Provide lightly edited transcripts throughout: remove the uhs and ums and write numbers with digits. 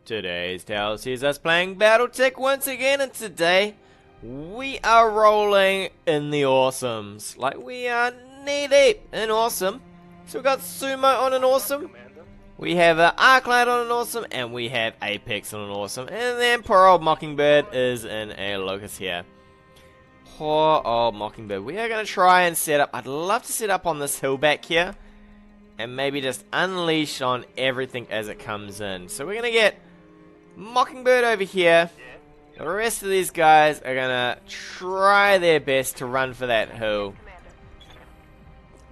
Today's tale sees us playing BattleTech once again, and today we are rolling in the awesomes. Like, we are knee deep in awesome. So we got Sumo on an awesome, we have Arclight on an awesome, and we have Apex on an awesome. And then poor old Mockingbird is in a locus here. Poor old Mockingbird. We are going to try and set up, I'd love to set up on this hill back here, and maybe just unleash on everything as it comes in. So we're going to get Mockingbird over here. The rest of these guys are gonna try their best to run for that hill.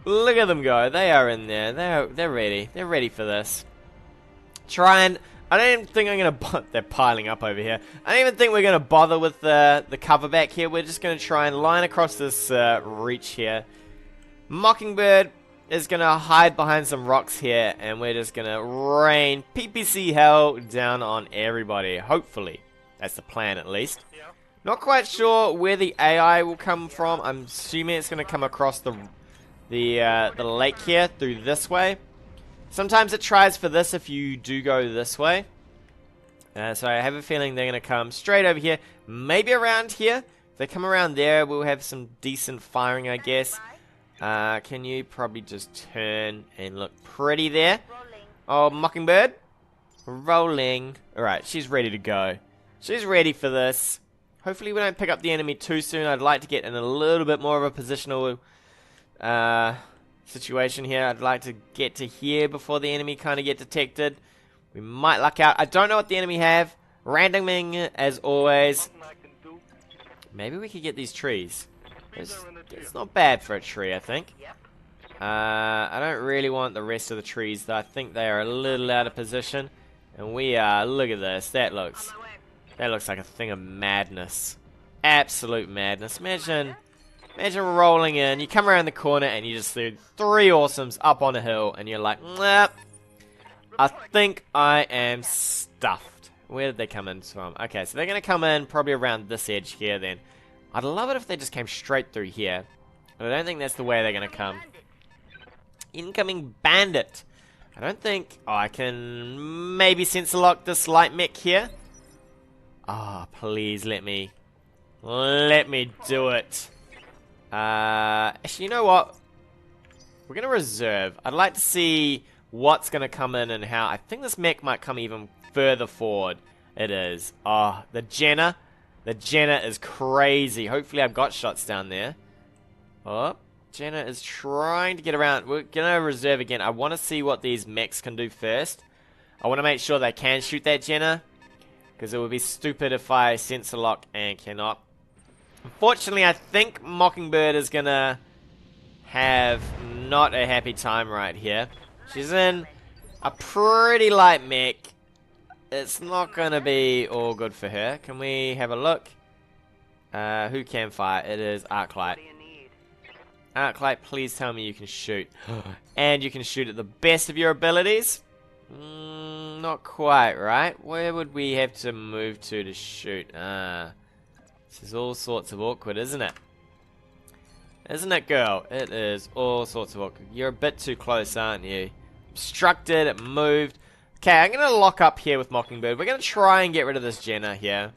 Look at them go. They are in there. They're ready. They're ready for this. I don't even think I'm gonna they're piling up over here. I don't even think we're gonna bother with the cover back here. We're just gonna try and line across this reach here. Mockingbird is gonna hide behind some rocks here, and we're just gonna rain PPC hell down on everybody. Hopefully, that's the plan at least. Not quite sure where the AI will come from. I'm assuming it's gonna come across the lake here through this way. Sometimes it tries for this if you do go this way. So I have a feeling they're gonna come straight over here, maybe around here. If they come around there, we'll have some decent firing, I guess. Can you probably just turn and look pretty there? Oh, Mockingbird. Rolling. Alright, she's ready to go. She's ready for this. Hopefully we don't pick up the enemy too soon. I'd like to get in a little bit more of a positional situation here. I'd like to get to here before the enemy kind of get detected. We might luck out. I don't know what the enemy have. Randoming as always. Maybe we could get these trees. It's not bad for a tree, I think. I don't really want the rest of the trees, though. I think they are a little out of position. And we are, look at this. That looks like a thing of madness. Absolute madness. Imagine rolling in. You come around the corner and you just see 3 awesomes up on a hill. And you're like, nah, I think I am stuffed. Where did they come in from? Okay, so they're going to come in probably around this edge here then. I'd love it if they just came straight through here. But I don't think that's the way they're going to come. Incoming bandit. I don't think... Oh, I can maybe sensor lock this light mech here. Ah, oh, please let me do it. Actually, you know what? We're going to reserve. I'd like to see what's going to come in and how. I think this mech might come even further forward. It is. Oh, the Jenna. The Jenna is crazy. Hopefully I've got shots down there. Oh, Jenna is trying to get around. We're going to reserve again. I want to see what these mechs can do first. I want to make sure they can shoot that Jenna, because it would be stupid if I sensor lock and cannot. Unfortunately, I think Mockingbird is going to have not a happy time right here. She's in a pretty light mech. It's not going to be all good for her. Can we have a look? Who can fire? It is Arclight. Arclight, please tell me you can shoot. And you can shoot at the best of your abilities? Not quite, right? Where would we have to move to shoot? This is all sorts of awkward, isn't it? Isn't it, girl? It is all sorts of awkward. You're a bit too close, aren't you? Obstructed, it moved. Okay, I'm going to lock up here with Mockingbird. We're going to try and get rid of this Jenna here.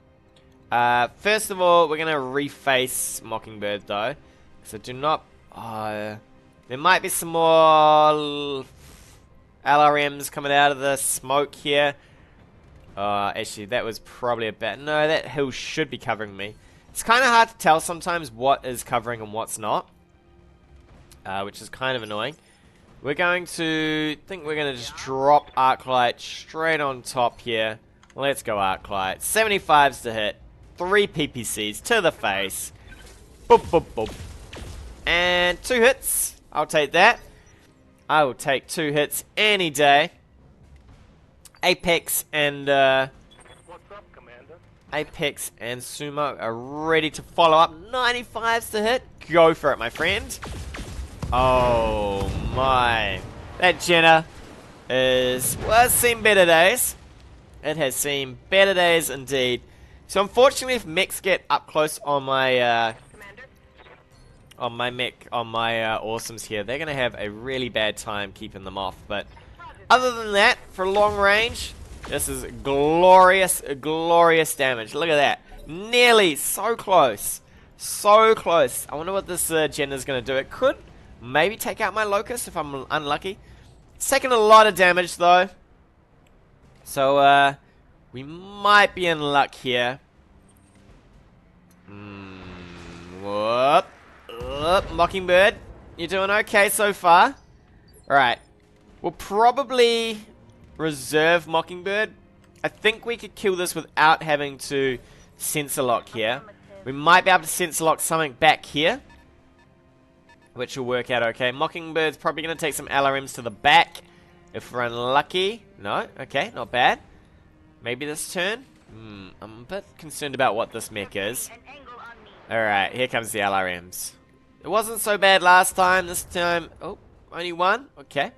First of all, we're going to reface Mockingbird, though. Because I do not... there might be some more LRMs coming out of the smoke here. Actually, that was probably a bad... No, that hill should be covering me. It's kind of hard to tell sometimes what is covering and what's not. Which is kind of annoying. We're going to... I think we're going to just drop Arclight straight on top here. Let's go, Arclight. 75s to hit. 3 PPCs to the face. Boop, boop, boop. And 2 hits. I'll take that. I will take 2 hits any day. Apex and... What's up, Commander? Apex and Sumo are ready to follow up. 95s to hit. Go for it, my friend. Oh my. That Jenna is... Well, it's seen better days. It has seen better days indeed. So unfortunately, if mechs get up close on my awesomes here, they're going to have a really bad time keeping them off. But other than that, for long range, This is glorious, glorious damage. Look at that. Nearly. So close. So close. I wonder what this gen is going to do. It could maybe take out my Locust if I'm unlucky. It's taking a lot of damage, though. So, we might be in luck here. Whoop. Mockingbird. You're doing okay so far. Alright. We'll probably reserve Mockingbird. I think we could kill this without having to sensor lock here. We might be able to sensor lock something back here, which will work out okay. Mockingbird's probably going to take some LRMs to the back if we're unlucky. No? Okay, not bad. Maybe this turn? I'm a bit concerned about what this mech is. Alright, here comes the LRMs. It wasn't so bad last time. This time, oh, only one? Okay.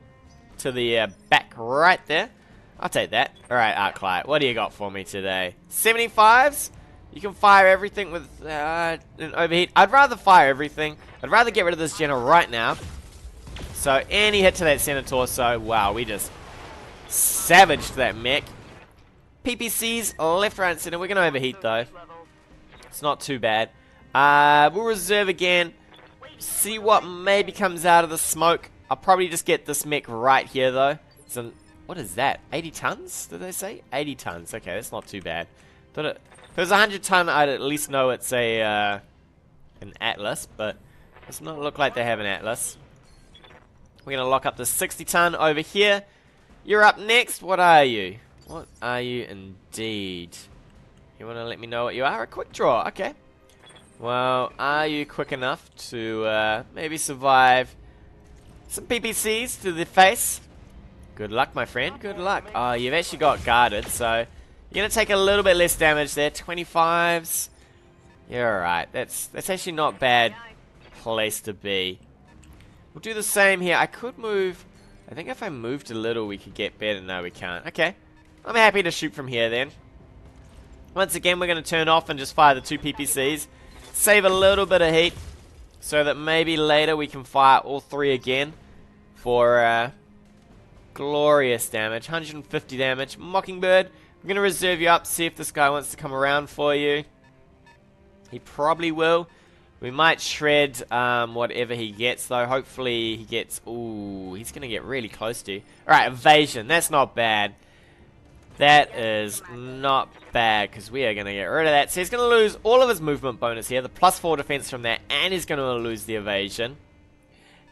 To the back right there. I'll take that. Alright, Arclight, what do you got for me today? 75s? You can fire everything with an overheat. I'd rather fire everything. I'd rather get rid of this general right now. So, any hit to that center torso. Wow, we just savaged that mech. PPCs, left, right, and center. We're going to overheat, though. It's not too bad. We'll reserve again. See what maybe comes out of the smoke. I'll probably just get this mech right here, though. So, what is that? 80 tons, did they say? 80 tons. Okay, that's not too bad. Thought it... If it was 100 ton, I'd at least know it's a an Atlas, but it does not look like they have an Atlas. We're going to lock up the 60 ton over here. You're up next. What are you? What are you indeed? You want to let me know what you are? A quick draw. Okay. Well, are you quick enough to maybe survive some PPCs to the face? Good luck, my friend. Good luck. Oh, you've actually got guarded, so... You're going to take a little bit less damage there. 25s. You're alright. That's actually not bad place to be. We'll do the same here. I could move... I think if I moved a little, we could get better. No, we can't. Okay. I'm happy to shoot from here, then. Once again, we're going to turn off and just fire the 2 PPCs. Save a little bit of heat, so that maybe later we can fire all 3 again for glorious damage. 150 damage. Mockingbird. I'm going to reserve you up, see if this guy wants to come around for you. He probably will. We might shred whatever he gets, though. Hopefully he gets... Ooh, he's going to get really close to you. Alright, evasion. That's not bad. That is not bad, because we are going to get rid of that. So he's going to lose all of his movement bonus here, the +4 defense from that, and he's going to lose the evasion.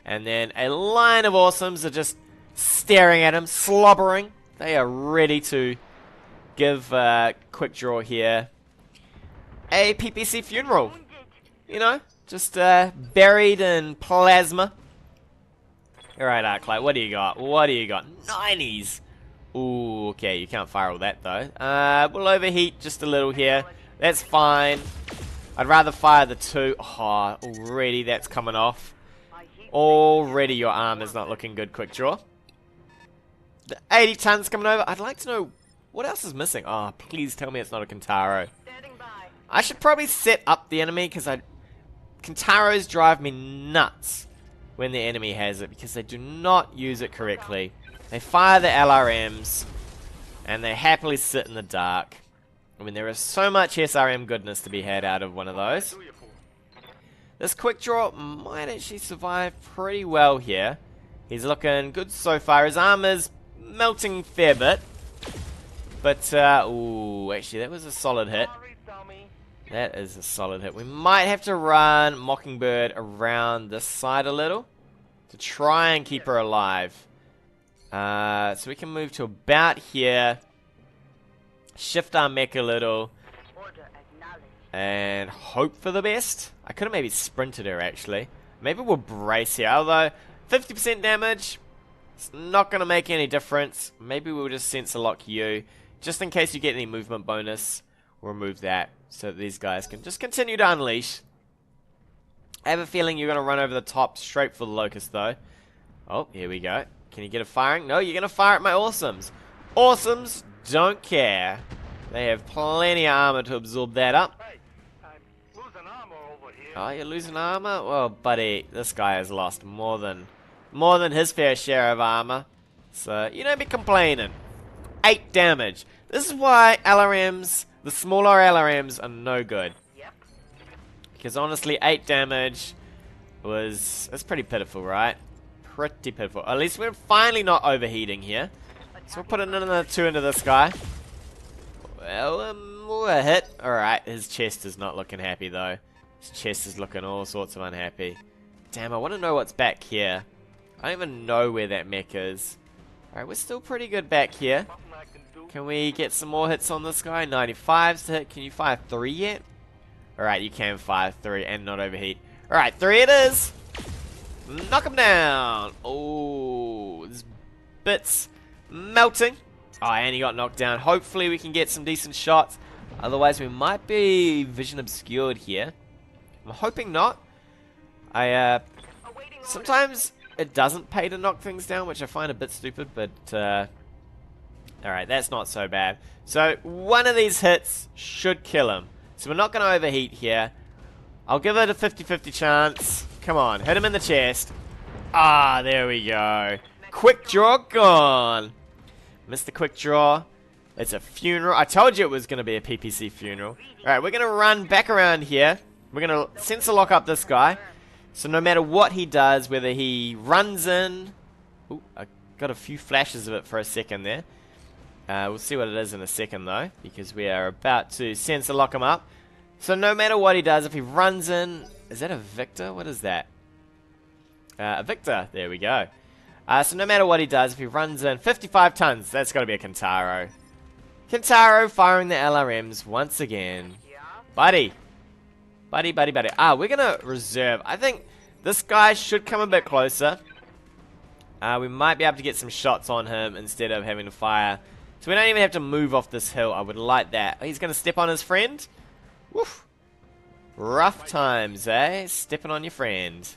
And then a line of awesomes are just staring at him, slobbering. They are ready to... give quick draw here a PPC funeral. You know, just buried in plasma. Alright, Arclight, what do you got? What do you got? 90s! Ooh, okay, you can't fire all that though. We'll overheat just a little here. That's fine. I'd rather fire the 2. Oh, already that's coming off. Already your arm is not looking good, quick draw. The 80 tons coming over. I'd like to know what else is missing? Oh, please tell me it's not a Kintaro. I should probably set up the enemy, because Kintaros drive me nuts when the enemy has it, because they do not use it correctly. They fire the LRMs, and they happily sit in the dark. I mean, there is so much SRM goodness to be had out of one of those. This quick draw might actually survive pretty well here. He's looking good so far. His armor's melting a fair bit. But, ooh, actually, that was a solid hit. That is a solid hit. We might have to run Mockingbird around this side a little to try and keep her alive. So we can move to about here. Shift our mech a little. And hope for the best. I could have maybe sprinted her, actually. Maybe we'll brace here. Although, 50% damage, it's not going to make any difference. Maybe we'll just sensor lock you. Just in case you get any movement bonus, we'll remove that so that these guys can just continue to unleash. I have a feeling you're going to run over the top straight for the Locust, though. Oh, here we go. Can you get a firing? No, you're going to fire at my awesomes. Awesomes don't care. They have plenty of armor to absorb that up. Hey, I'm losing armor over here. Oh, you're losing armor? Well, buddy, this guy has lost more than his fair share of armor. So, you don't be complaining. 8 damage. This is why LRMs, the smaller LRMs, are no good. Because honestly, 8 damage that's pretty pitiful, right? Pretty pitiful. At least we're finally not overheating here. So we'll put another 2 into this guy. Well, a hit. Alright, his chest is not looking happy though. His chest is looking all sorts of unhappy. Damn, I want to know what's back here. I don't even know where that mech is. Alright, we're still pretty good back here. Can we get some more hits on this guy? 95's to hit. Can you fire 3 yet? Alright, you can fire 3 and not overheat. Alright, 3 it is! Knock him down! Oh, there's bits melting. Oh, and he got knocked down. Hopefully we can get some decent shots. Otherwise we might be vision obscured here. I'm hoping not. Sometimes it doesn't pay to knock things down, which I find a bit stupid, but alright, that's not so bad. So one of these hits should kill him. So we're not going to overheat here. I'll give it a 50-50 chance. Come on, hit him in the chest. Ah, there we go. Quick draw gone. Missed the quick draw. It's a funeral. I told you it was going to be a PPC funeral. Alright, we're going to run back around here. We're going to sensor lock up this guy. So no matter what he does, whether he runs in... Ooh, I got a few flashes of it for a second there. We'll see what it is in a second though, because we are about to sensor lock him up. So no matter what he does, if he runs in... Is that a Victor? What is that? A Victor. There we go. So no matter what he does, if he runs in 55 tons, that's got to be a Kentaro. Kentaro firing the LRMs once again. Buddy. Buddy. We're going to reserve. I think this guy should come a bit closer. We might be able to get some shots on him instead of having to fire. So we don't even have to move off this hill. I would like that. He's going to step on his friend. Woof. Rough times, eh? Stepping on your friend.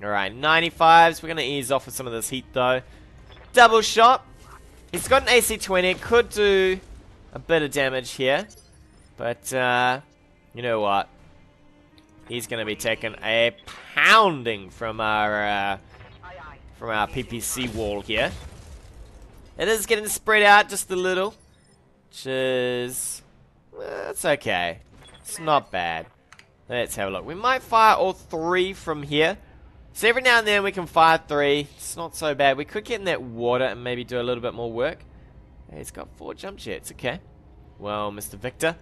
Alright, 95s. We're going to ease off with some of this heat, though. Double shot. He's got an AC-20. Could do a bit of damage here. But, you know what? He's going to be taking a pounding from our PPC wall here. It is getting spread out just a little. Which is... it's okay. It's not bad. Let's have a look. We might fire all 3 from here. So every now and then we can fire 3. It's not so bad. We could get in that water and maybe do a little bit more work. Hey, he's got 4 jump jets. Okay. Well, Mr. Victor,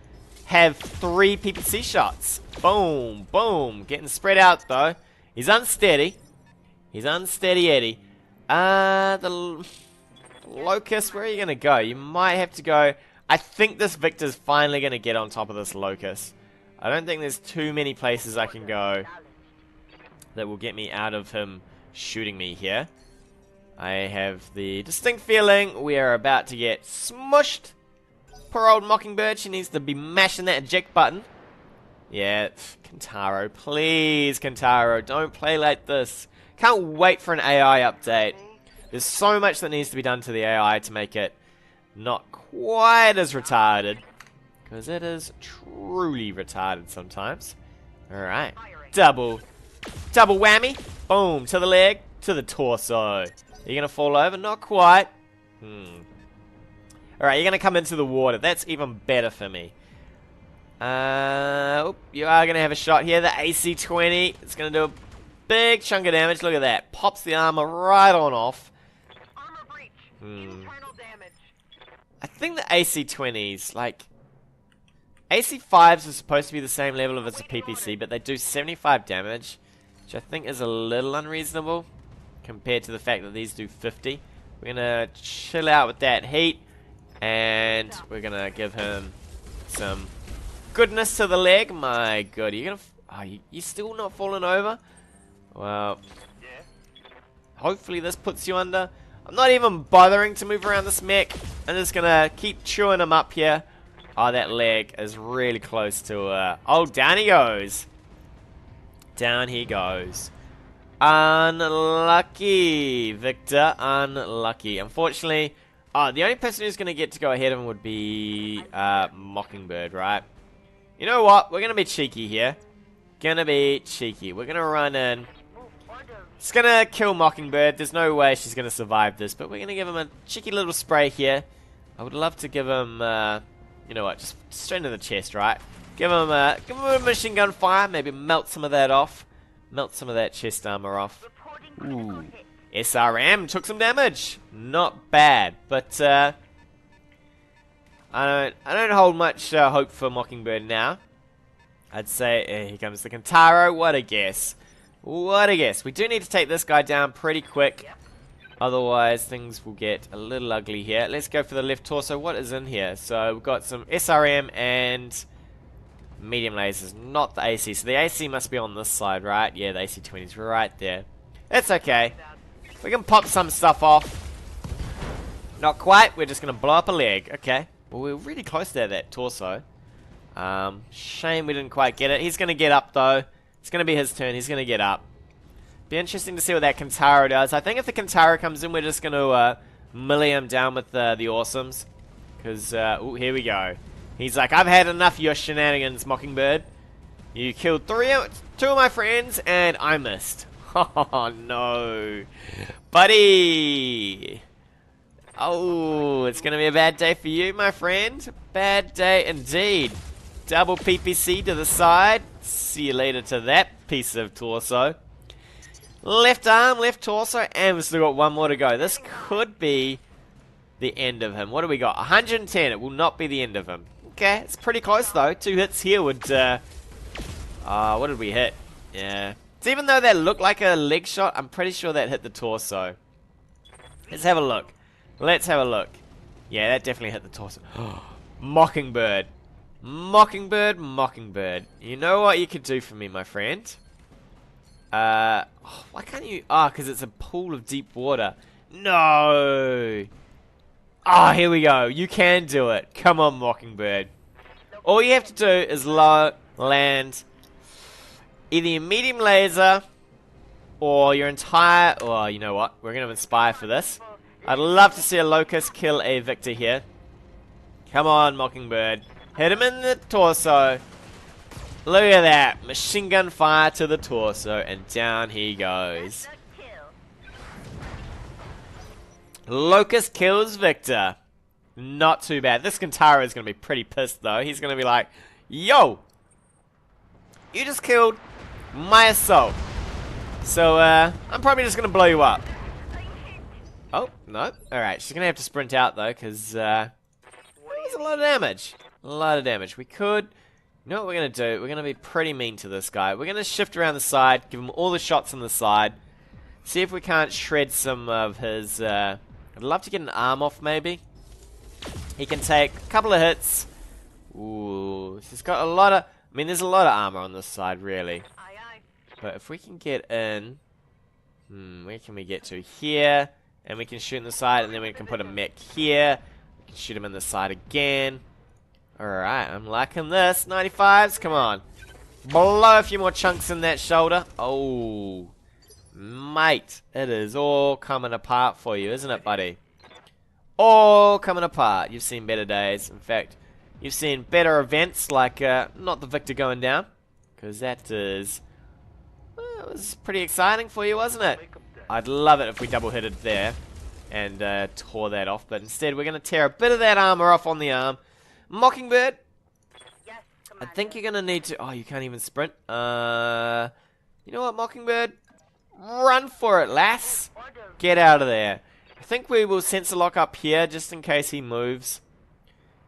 have 3 PPC shots. Boom, boom. Getting spread out though. He's unsteady. He's unsteady Eddie. The Locust, where are you going to go? You might have to go... I think this Victor's finally going to get on top of this Locust. I don't think there's too many places I can go that will get me out of him shooting me here. I have the distinct feeling we are about to get smushed. Poor old Mockingbird, she needs to be mashing that eject button. Yeah, Kentaro, please Kentaro, don't play like this. Can't wait for an AI update. There's so much that needs to be done to the AI to make it not quite as retarded. Because it is truly retarded sometimes. Alright. Double whammy. Boom. To the leg. To the torso. Are you going to fall over? Not quite. Alright, you're going to come into the water. That's even better for me. You are going to have a shot here. The AC-20. It's going to do a big chunk of damage. Look at that. Pops the armor right on off. Armor breach. Internal damage. I think the AC-20s, like... AC-5s are supposed to be the same level as a PPC, but they do 75 damage, which I think is a little unreasonable compared to the fact that these do 50. We're going to chill out with that heat, and we're going to give him some goodness to the leg. My god, are you going to... Oh, you still not falling over? Well, hopefully this puts you under. I'm not even bothering to move around this mech. I'm just going to keep chewing him up here. Oh, that leg is really close to... oh, down he goes. Down he goes. Unlucky, Victor. Unlucky. Unfortunately, the only person who's going to get to go ahead of him would be Mockingbird, right? You know what? We're going to be cheeky here. Gonna be cheeky. We're going to run in. It's going to kill Mockingbird. There's no way she's going to survive this, but we're going to give him a cheeky little spray here. I would love to give him, you know what, just straight into the chest, right? Give him a machine gun fire, maybe melt some of that off. Melt some of that chest armor off. Ooh, SRM took some damage. Not bad, but I don't hold much hope for Mockingbird now. I'd say here comes the Kentaro. What a guess! What a guess! We do need to take this guy down pretty quick, otherwise things will get a little ugly here. Let's go for the left torso. What is in here? So we've got some SRM and medium lasers, not the AC. So the AC must be on this side, right? Yeah, the AC-20's right there. It's okay. We can pop some stuff off. Not quite. We're just going to blow up a leg. Okay. Well, we're really close to that torso. Shame we didn't quite get it. He's going to get up, though. It's going to be his turn. He's going to get up. Be interesting to see what that Kentaro does. I think if the Kentaro comes in, we're just going to melee him down with the Awesomes. Because, ooh, here we go. He's like, I've had enough of your shenanigans, Mockingbird. You killed two of my friends, and I missed. Oh, no. Buddy! Oh, it's going to be a bad day for you, my friend. Bad day indeed. Double PPC to the side. See you later to that piece of torso. Left arm, left torso, and we've still got one more to go. This could be the end of him. What do we got? 110. It will not be the end of him. Okay, it's pretty close though. 2 hits here would, what did we hit? Yeah. So even though that looked like a leg shot, I'm pretty sure that hit the torso. Let's have a look. Let's have a look. Yeah, that definitely hit the torso. Mockingbird. Mockingbird, Mockingbird. You know what you could do for me, my friend? Why can't you? Because it's a pool of deep water. No! Here we go. You can do it. Come on, Mockingbird. All you have to do is land either your medium laser or your entire... Oh, you know what? We're going to inspire for this. I'd love to see a Locust kill a Victor here. Come on, Mockingbird. Hit him in the torso. Look at that. Machine gun fire to the torso, and down he goes. Locust kills Victor. Not too bad. This Kentaro is going to be pretty pissed, though. He's going to be like, yo! You just killed my assault. So, I'm probably just going to blow you up. Oh, no. Alright, she's going to have to sprint out, though, because, that was a lot of damage. A lot of damage. We could... You know what we're going to do? We're going to be pretty mean to this guy. We're going to shift around the side, give him all the shots on the side. See if we can't shred some of his, I'd love to get an arm off, maybe. He can take a couple of hits. Ooh, he's got a lot of... I mean, there's a lot of armor on this side, really. But if we can get in... where can we get to? Here. And we can shoot in the side, and then we can put a mech here. We can shoot him in the side again. Alright, I'm liking this. 95s, come on. Blow a few more chunks in that shoulder. Oh, mate, it is all coming apart for you, isn't it, buddy? All coming apart. You've seen better days. In fact, you've seen better events like, not the Victor going down. Because that is... Well, it was pretty exciting for you, wasn't it? I'd love it if we double hit it there. And tore that off. But instead, we're going to tear a bit of that armor off on the arm. Mockingbird, I think you're going to need to... Oh, you can't even sprint. You know what, Mockingbird? Run for it, lass. Get out of there. I think we will sensor lock up here just in case he moves.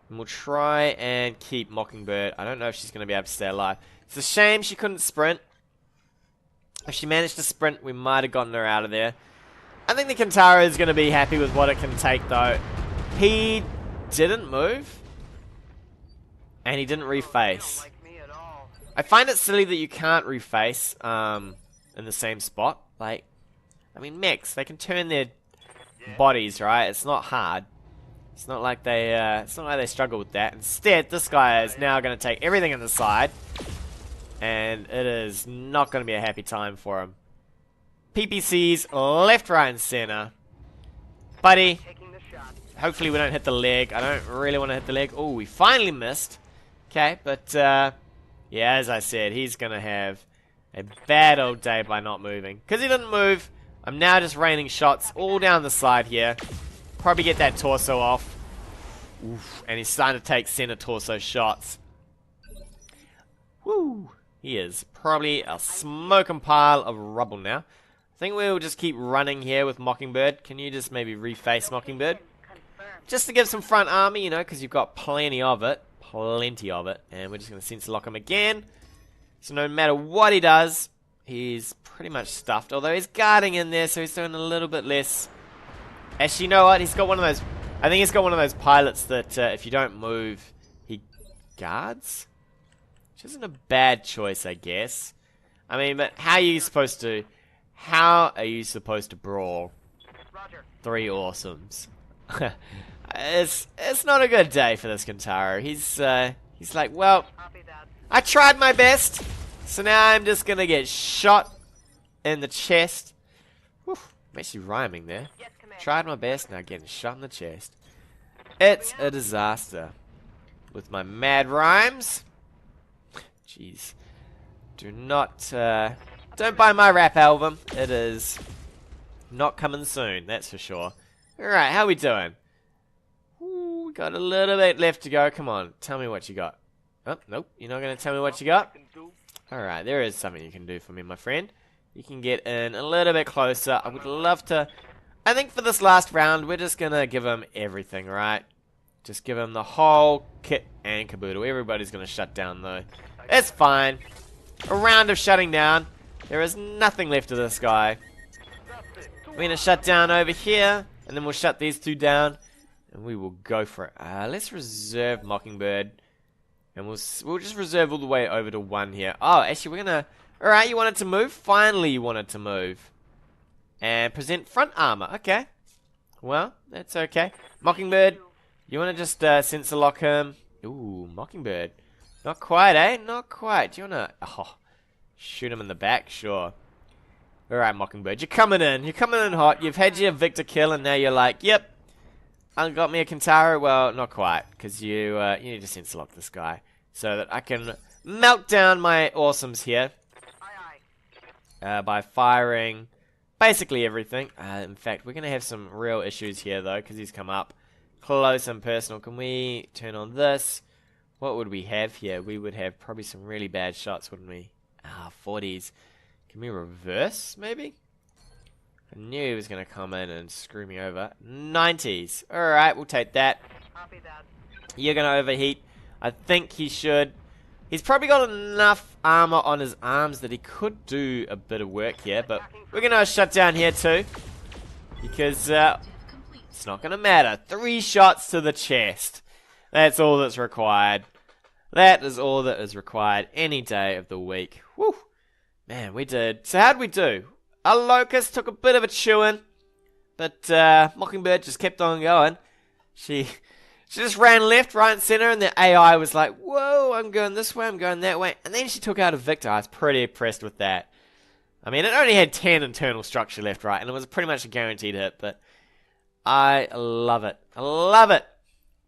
And we'll try and keep Mockingbird. I don't know if she's going to be able to stay alive. It's a shame she couldn't sprint. If she managed to sprint, we might have gotten her out of there. I think the Kentaro is going to be happy with what it can take, though. He didn't move. And he didn't reface. I find it silly that you can't reface in the same spot. Like, I mean, mechs, they can turn their bodies, right? It's not hard. It's not like they struggle with that. Instead, this guy is now going to take everything on the side, and it is not going to be a happy time for him. PPCs left, right, and center. Buddy, hopefully we don't hit the leg. I don't really want to hit the leg. Oh, we finally missed. Okay, but, yeah, as I said, he's going to have a bad old day by not moving. Because he didn't move, I'm now just raining shots all down the side here. Probably get that torso off. Oof, and he's starting to take center torso shots. Woo! He is probably a smoking pile of rubble now. I think we'll just keep running here with Mockingbird. Can you just maybe reface Mockingbird? Just to give some front armor, you know, because you've got plenty of it. Plenty of it. And we're just going to sensor lock him again. So no matter what he does, he's pretty much stuffed. Although he's guarding in there, so he's doing a little bit less. Actually, you know what? He's got one of those... I think he's got one of those pilots that if you don't move, he guards? Which isn't a bad choice, I guess. I mean, but how are you supposed to... How are you supposed to brawl 3 awesomes? It's not a good day for this Kentaro. He's like, well, I tried my best, so now I'm just gonna get shot in the chest. Whew, I'm actually rhyming there. Tried my best, now getting shot in the chest. It's a disaster. With my mad rhymes. Jeez. Do not, don't buy my rap album. It is not coming soon, that's for sure. Alright, how we doing? Ooh, we got a little bit left to go. Come on, tell me what you got. Oh, nope, you're not going to tell me what you got? Alright, there is something you can do for me, my friend. You can get in a little bit closer. I would love to... I think for this last round, we're just going to give him everything, right? Just give him the whole kit and caboodle. Everybody's going to shut down, though. It's fine. A round of shutting down. There is nothing left of this guy. We're going to shut down over here, and then we'll shut these 2 down, and we will go for it. Let's reserve Mockingbird, and we'll just reserve all the way over to 1 here. Oh, actually, we're going to... Alright, you wanted to move? Finally, you wanted to move. And present front armor. Okay. Well, that's okay. Mockingbird, you want to just sensor lock him? Ooh, Mockingbird. Not quite, eh? Not quite. Do you want to... Oh, shoot him in the back? Sure. Alright, Mockingbird, you're coming in. You're coming in hot. You've had your Victor kill, and now you're like, yep, I got me a Kentaro. Well, not quite, because you need to sensor lock this guy so that I can melt down my awesomes here by firing basically everything. In fact, we're going to have some real issues here, though, because he's come up close and personal. Can we turn on this? What would we have here? We would have probably some really bad shots, wouldn't we? 40s. Can we reverse, maybe? I knew he was going to come in and screw me over. 90s. Alright, we'll take that. You're going to overheat. I think he should. He's probably got enough armor on his arms that he could do a bit of work here, but we're going to shut down here too. Because it's not going to matter. 3 shots to the chest. That's all that's required. That is all that is required any day of the week. Woo! Man, we did. So how'd we do? Our Locust took a bit of a chewing, but Mockingbird just kept on going. She just ran left, right, and center, and the AI was like, whoa, I'm going this way, I'm going that way. And then she took out a Victor. I was pretty impressed with that. I mean, it only had 10 internal structure left, right, and it was pretty much a guaranteed hit, but I love it. I love it.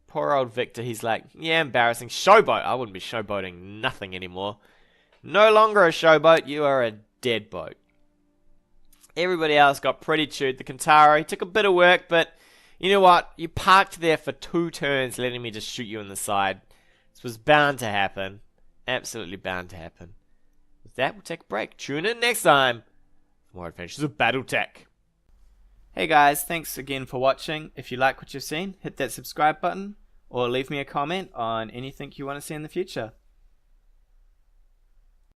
Poor old Victor, he's like, yeah, embarrassing. Showboat. I wouldn't be showboating nothing anymore. No longer a showboat, you are a dead boat. Everybody else got pretty chewed. The Kentaro, he took a bit of work, but you know what? You parked there for 2 turns letting me just shoot you in the side. This was bound to happen. Absolutely bound to happen. With that, we'll take a break. Tune in next time for more adventures of BattleTech. Hey guys, thanks again for watching. If you like what you've seen, hit that subscribe button or leave me a comment on anything you want to see in the future.